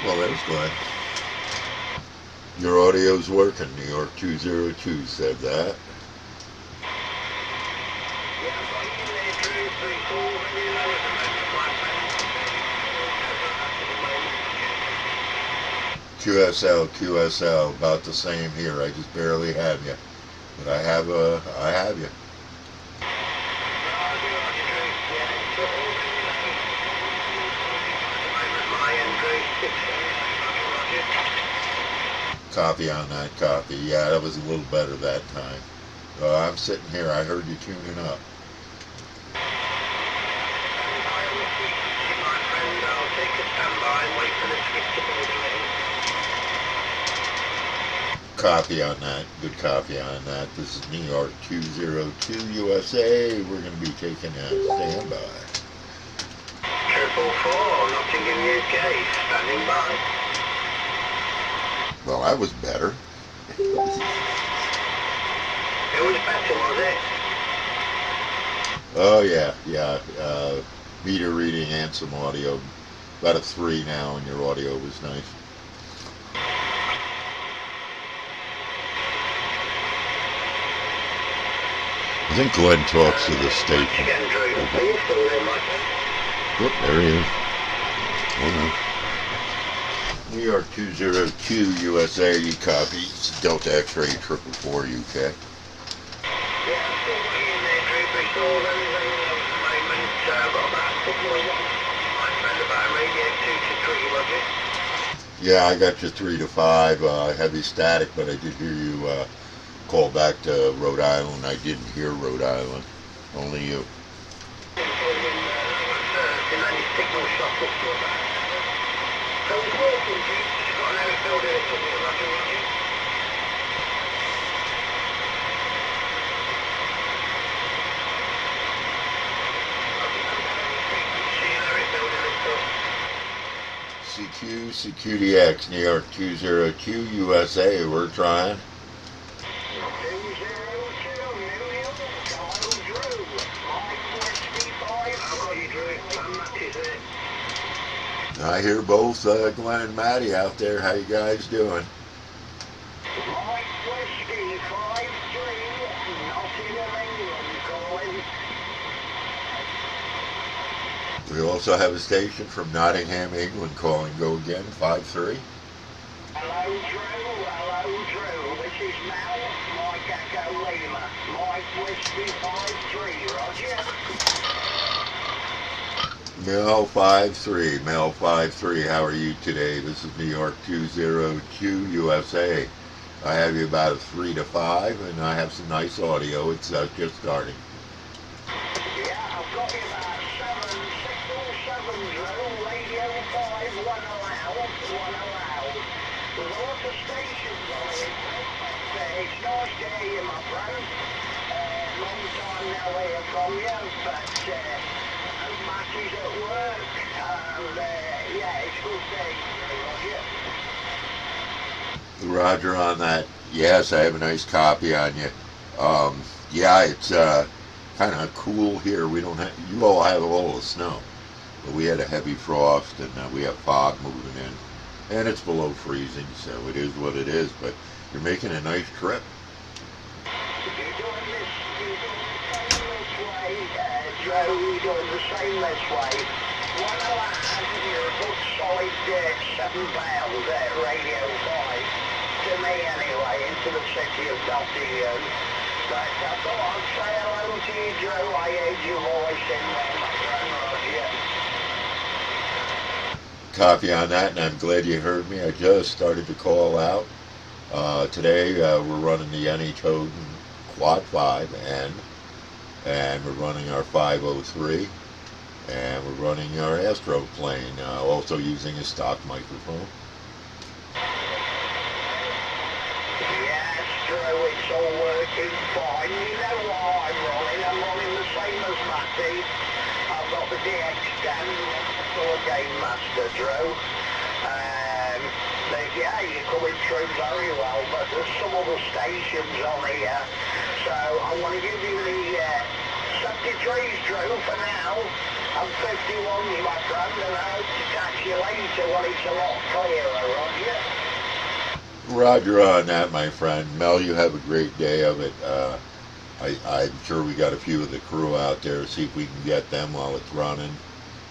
Well, there's Glenn. Your audio's working. New York 202 said that. QSL, about the same here. I just barely have you, but I have you. Copy on that, copy. Yeah, that was a little better that time. I'm sitting here. I heard you tuning up. Copy on that. Good copy on that. This is New York 202 USA. We're going to be taking a standby. 444, Nottingham, UK, standing by. Well, that was better. It was better, was it? Oh, yeah. Meter reading and some audio. About a 3 now, and your audio was nice. I think Glenn talks to the station. Whoop, there he is. Oh no. New York 202 USA, you copy. Delta X-ray 444 UK. Yeah, I got you 3 to 5. Heavy static, but I did hear you call back to Rhode Island. I didn't hear Rhode Island. Only you. CQDX, New York 202 USA. We're trying. I hear both Glenn and Maddie out there. How you guys doing? We also have a station from Nottingham, England calling. Go again, 5-3. Hello, Drew. This is Mel, Mike Echo Lima. Mike Whiskey 5-3, roger. Mel 5-3, Mel 5-3. How are you today? This is New York 202 USA. I have you about a 3 to 5, and I have some nice audio. It's just starting. Yeah, I've got you about 7, 6 or 7, Drew. Radio 5, 1 allowed, 1 allowed. There's a lot of stations on it, but it's nice to hear you, my friend. Long time no hear from you, but Matt is at work, and yeah, it's good day, Roger. Roger on that. Yes, I have a nice copy on you. Yeah, it's kind of cool here. We don't have, you all have all the snow, but we had a heavy frost, and we have fog moving in, and it's below freezing, so it is what it is. But you're making a nice trip. Joe, doing the same this way. 1 allowed, you're a good solid 7 pounds at Radio 5. To me anyway, into the city of Nottingham. But I thought I'd say hello to you, Joe. I heard your voice in there, my friend Roger. Copy on that, and I'm glad you heard me. I just started to call out. Today we're running the Anytoden Quad 5N, and we're running our 503, and we're running our Astroplane, also using a stock microphone. Yes, Drew, it's all working fine. You know what I'm running the same as Matty. I've got the DX10 for Game Master, Drew. Yeah, you're coming through very well, but there's some other stations on here. So I want to give you the 7 53's Drew for now. I'm 51's my friend, and I hope to catch you later when it's a lot clearer, Roger. Roger on that, my friend. Mel, you have a great day of it. I'm sure we got a few of the crew out there. See if we can get them while it's running.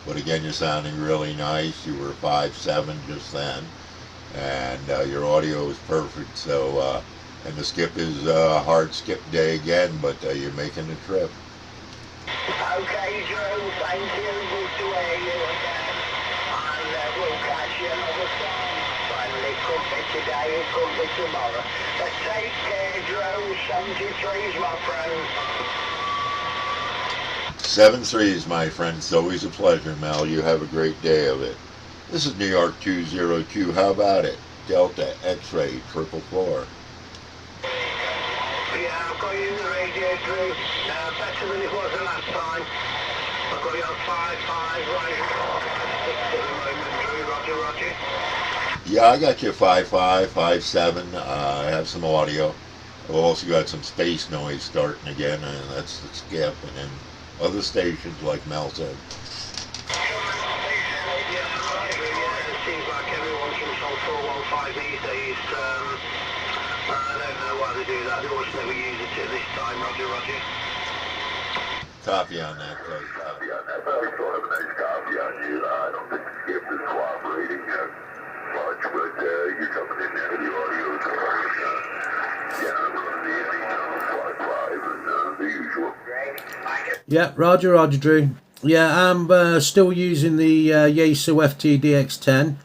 But again, you're sounding really nice. You were 5'7" just then, and your audio is perfect. So, and the skip is a hard skip day again, but you're making the trip. Okay, Drew, thank you. Good to hear you again. And we'll catch you another time. And it could be today, it could be tomorrow. But take care, Drew. 73's my friend. 7-3s, my friend. It's always a pleasure, Mel. You have a great day of it. This is New York 202. How about it? Delta X-Ray 444. Yeah, I've got you in the radio, Drew. Better than it was the last time. I've got you on 5-5, right? 6 at the moment, Drew. Roger, Roger. Yeah, I got you 5'5", 5'7". I have some audio. I've also got some space noise starting again, and that's the skip. And then other stations, like Mel said. Yeah, it seems like everyone's from some 415 these days. I don't know why they do that. They always never use it at this time. Roger, Roger. Copy on that, Clay. Copy on that. But I still have a nice copy on you. I don't think the skip is cooperating much, but you're coming in there. The audio is going. Yeah, I'm running the ending on the fly live and the usual. Yeah, Roger, Drew. Yeah, I'm still using the Yaesu FTDX10.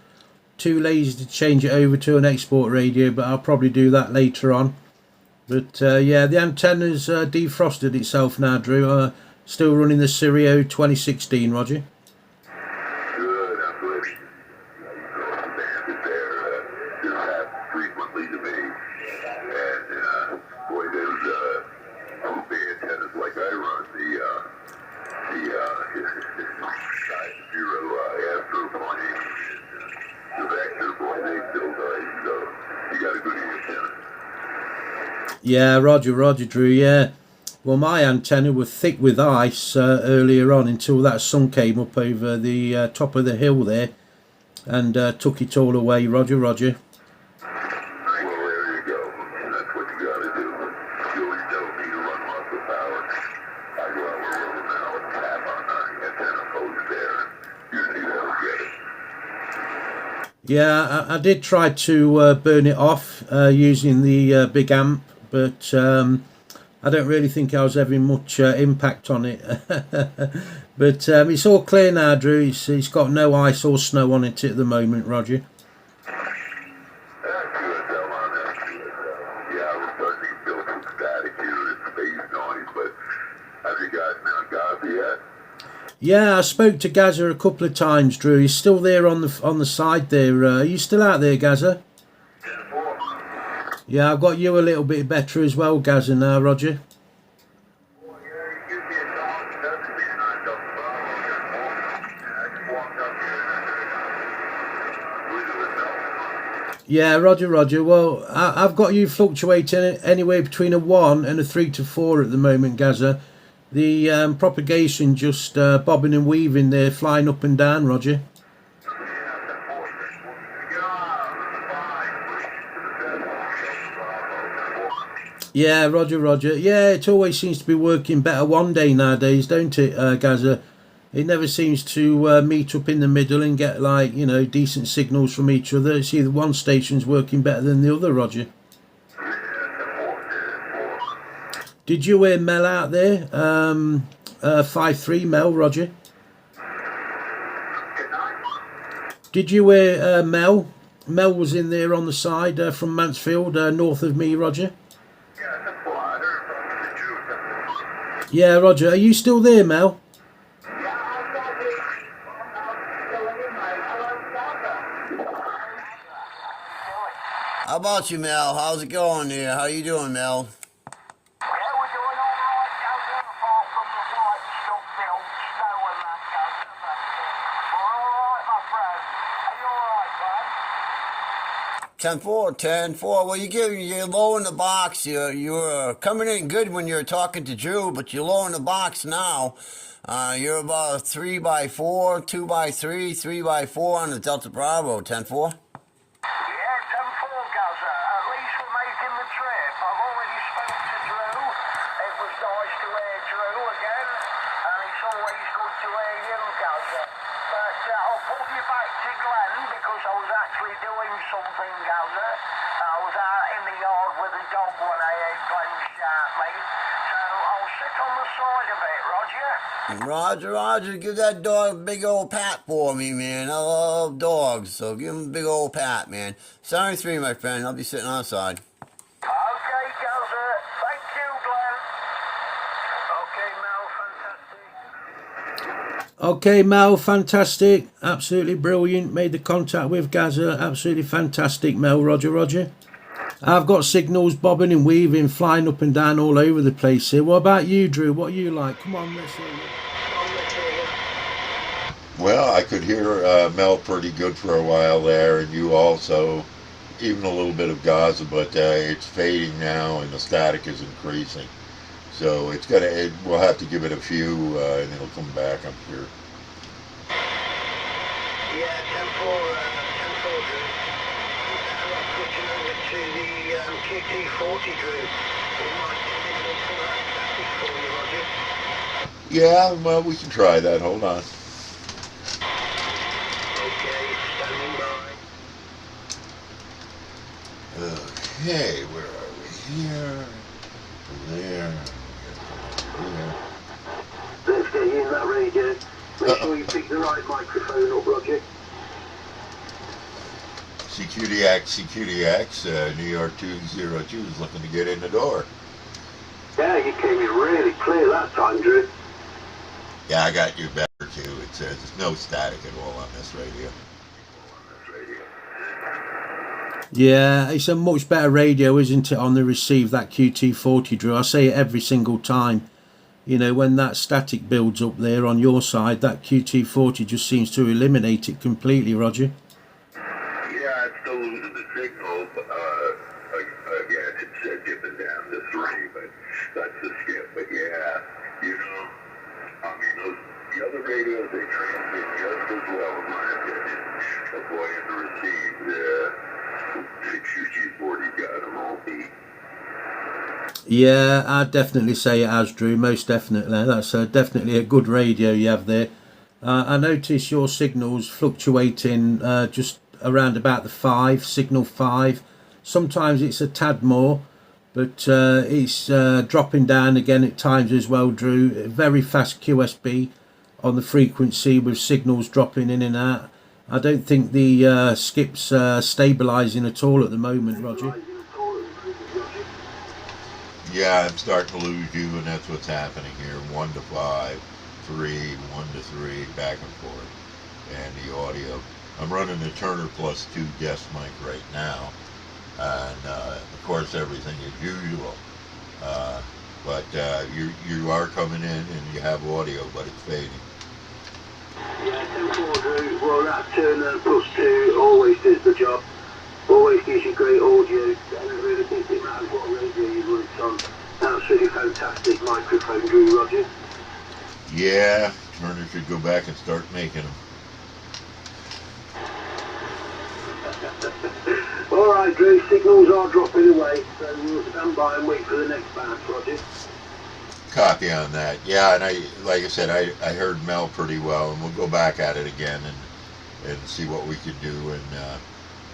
Too lazy to change it over to an export radio, but I'll probably do that later on. But yeah, the antenna's defrosted itself now, Drew. Still running the Sirio 2016, Roger. Good, I'm good. The band is there. This happens frequently to me. And boy, there's two antennas like I run. Side Zero Astroplane. The Vector, boy, they still die. So you got a good antenna. Yeah, Roger, Drew, yeah. Well, my antenna was thick with ice earlier on until that sun came up over the top of the hill there and took it all away, Roger. Well, there you go. And that's what you got to do. You always tell me to run lots of power. I go out with a roller now and tap on the antenna post there. Usually they'll get it. Yeah, I did try to burn it off using the big amp, but I don't really think I was having much impact on it. But it's all clear now, Drew. It's got no ice or snow on it at the moment, Roger. That's good, though, on that. Yeah, we're starting to build some static here and space noise, but have you got Mount Gaza yet? Yeah, I spoke to Gaza a couple of times, Drew. He's still there on the side there. Are you still out there, Gaza? Yeah, I've got you a little bit better as well, Gaza, now, Roger. Yeah, Roger. Well, I've got you fluctuating anywhere between a 1 and a 3 to 4 at the moment, Gaza. The propagation just bobbing and weaving there, flying up and down, Roger. Yeah, Roger. Yeah, it always seems to be working better one day nowadays, don't it, Gaza? It never seems to meet up in the middle and get, like, you know, decent signals from each other. It's either one station's working better than the other, Roger. Did you hear Mel out there? 5-3 Mel, Roger. Did you hear Mel? Mel was in there on the side from Mansfield, north of me, Roger. Yeah, Roger. Are you still there, Mel? How about you, Mel? How's it going there? How you doing, Mel? Yeah, we're doing all right, Gaza, apart from the white stuff, the old snow and that, Gaza, but we're all right, my friend. Are you all right, 10-4, 10-4. Well, you're low in the box. You're coming in good when you're talking to Drew, but you're low in the box now. You're about a 3x4, 2x3, 3x4 on the Delta Bravo. 10-4. Yeah, 10-4, Gaza. At least we're making the trip. I've already spoke to Drew. It was nice to hear Drew again, and it's always good to hear you, Gaza. But I'll pull you back to Glenn because I was actually doing something, Gaza. I was out in the yard with the dog when I heard Glenn shout me. So I'll sit on the side a bit, Roger. Roger, give that dog a big old pat for me, man. I love dogs, so give him a big old pat, man. 73, my friend. I'll be sitting on the side. Okay, Gaza. Thank you, Glenn. Okay, Mel, fantastic. Okay, Mel, fantastic. Absolutely brilliant. Made the contact with Gaza. Absolutely fantastic, Mel. Roger. I've got signals bobbing and weaving, flying up and down all over the place here. What about you, Drew? What are you like? Come on, let's hear you. Well, I could hear Mel pretty good for a while there, and you also, even a little bit of Gaza, but it's fading now and the static is increasing. So we'll have to give it a few, and it'll come back, I'm sure. Yeah, 10-4, 10-4, Drew. I'm switching over to the QT40, Drew. We might need some of that traffic for you, Roger. Yeah, well, we can try that. Hold on. Okay, standing by. Okay, where are we? Here. There. Here. Let's get you in that radio. Make sure you pick the right microphone up, Roger. CQDX, New York 202 is looking to get in the door. Yeah, you came in really clear that time, Drew. Yeah, I got you better too. It says there's no static at all on this radio. Yeah, it's a much better radio, isn't it, on the receive, that QT40, Drew? I say it every single time. You know, when that static builds up there on your side, that QT40 just seems to eliminate it completely, Roger. Yeah, it's still losing the signal. Again, it's dipping down to 3, but that's the skip. But yeah, I mean, the other radios, they transmit just as well, in my opinion. Avoiding the receive, 6UG40 got them all beat. Yeah, I'd definitely say it has, Drew, most definitely. That's definitely a good radio you have there. I notice your signals fluctuating just around about the 5, signal 5. Sometimes it's a tad more, but it's dropping down again at times as well, Drew. Very fast QSB on the frequency with signals dropping in and out. I don't think the skip's stabilising at all at the moment, Roger. Yeah, I'm starting to lose you, and that's what's happening here. 1 to 5, 3, 1 to 3, back and forth. And the audio. I'm running the Turner Plus 2 guest mic right now. And of course everything is usual. But you are coming in and you have audio, but it's fading. Yeah, 10-4, Drew. Well, that Turner Plus 2 always does the job. Always gives you great audio. And I really think it matters what radio you run it on. Absolutely fantastic microphone, Drew, Roger. Yeah, Turner should go back and start making them. All right, Drew, signals are dropping away, so we'll stand by and wait for the next bounce, Roger. Copy on that. Yeah, and like I said, I heard Mel pretty well, and we'll go back at it again and see what we can do. And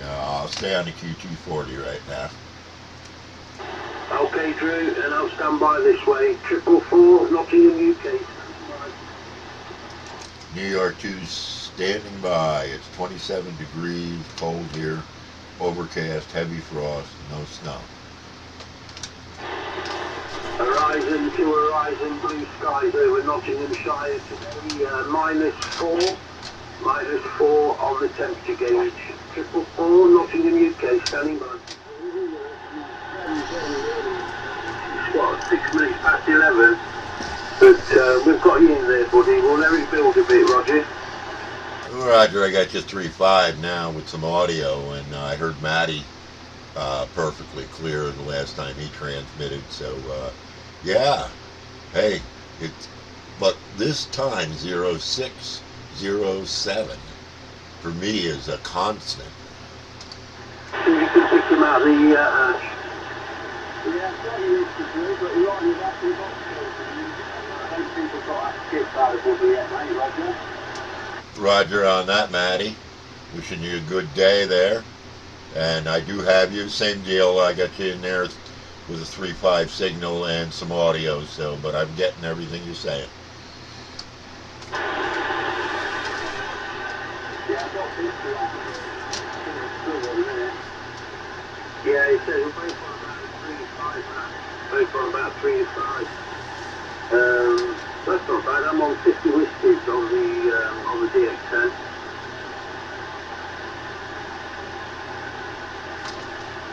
I'll stay on the QT40 right now. Okay, Drew, and I'll stand by this way. 444, Nottingham, UK. New York 2 standing by. It's 27 degrees, cold here, overcast, heavy frost, no snow. Horizon to horizon, blue skies over Nottinghamshire today, -4 on the temperature gauge. 444, Nottingham, UK, standing by. It's what, 6 minutes past 11? But we've got you in there, buddy. We'll let it build a bit, Roger. Roger, I got you 3.5 now with some audio, and I heard Matty perfectly clear the last time he transmitted. So, yeah. Hey, but this time 0607 for me is a constant. So you can pick him out of the hatch. Yeah, I've got you used to do, but you're on your back in the box. I don't think we've got that skip out of Bubba yet, mate, Roger. Roger on that, Matty. Wishing you a good day there. And I do have you, same deal, I got you in there with a 3.5 signal and some audio, so, but I'm getting everything you're saying. Yeah, I've got this yeah, he said we're both on about 3 to 5 now. Both on about 3 to 5. That's not bad. I'm on 50 whiskies on the DX10.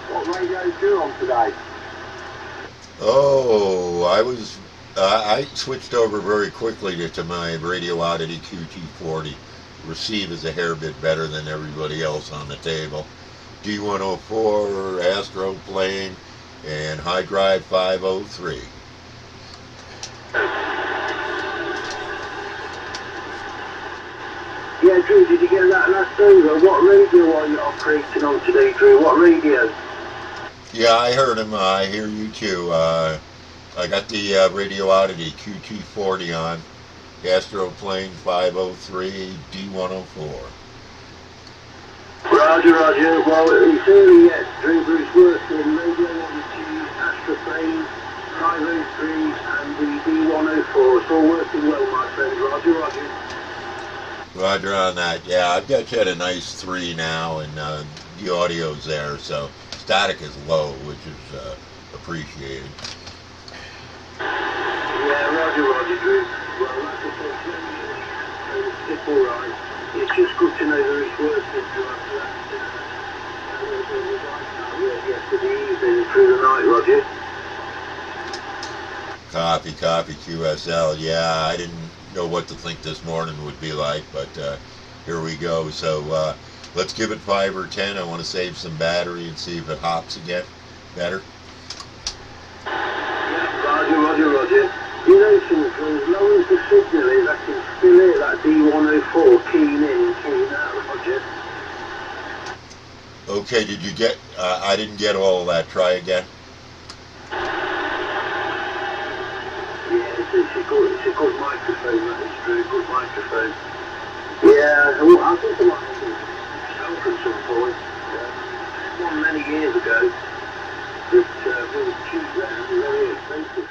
What radio is you on today? Oh, I switched over very quickly to my Radio Oddity QT40. Receive is a hair bit better than everybody else on the table. D104, Astro Plane, and High Drive 503. Yeah, Drew, did you get that last over? What radio are you operating on today, Drew? What radio? Yeah, I heard him. I hear you too. I got the Radio Oddity QT40 on, Astro Plane 503, D104. Roger, Roger. Well, it's early yet, Drew. Bruce working Radio Odyssey, Astroplane, 503, and the D104. It's all working well, my friend. Roger, Roger. Roger on that. Yeah, I've got you at a nice 3 now, and the audio's there, so static is low, which is appreciated. Yeah, Roger, Roger, Drew. Well, like I said, it's all right. It's just good to know that it's working after that. Yesterday evening through the night, Roger. Copy, QSL. Yeah, I didn't know what to think this morning would be like, but here we go. So let's give it 5 or 10. I want to save some battery and see if it hops again better. Yeah, Roger. You know something, as long as the signal is, I can still hear that D104 keying in and keying out, Roger. Okay, did you get, I didn't get all of that. Try again. Yeah, it's a good microphone, that is true, good microphone. Yeah, well, I think I might have been myself at some point. One many years ago, that was cheap then, very expensive.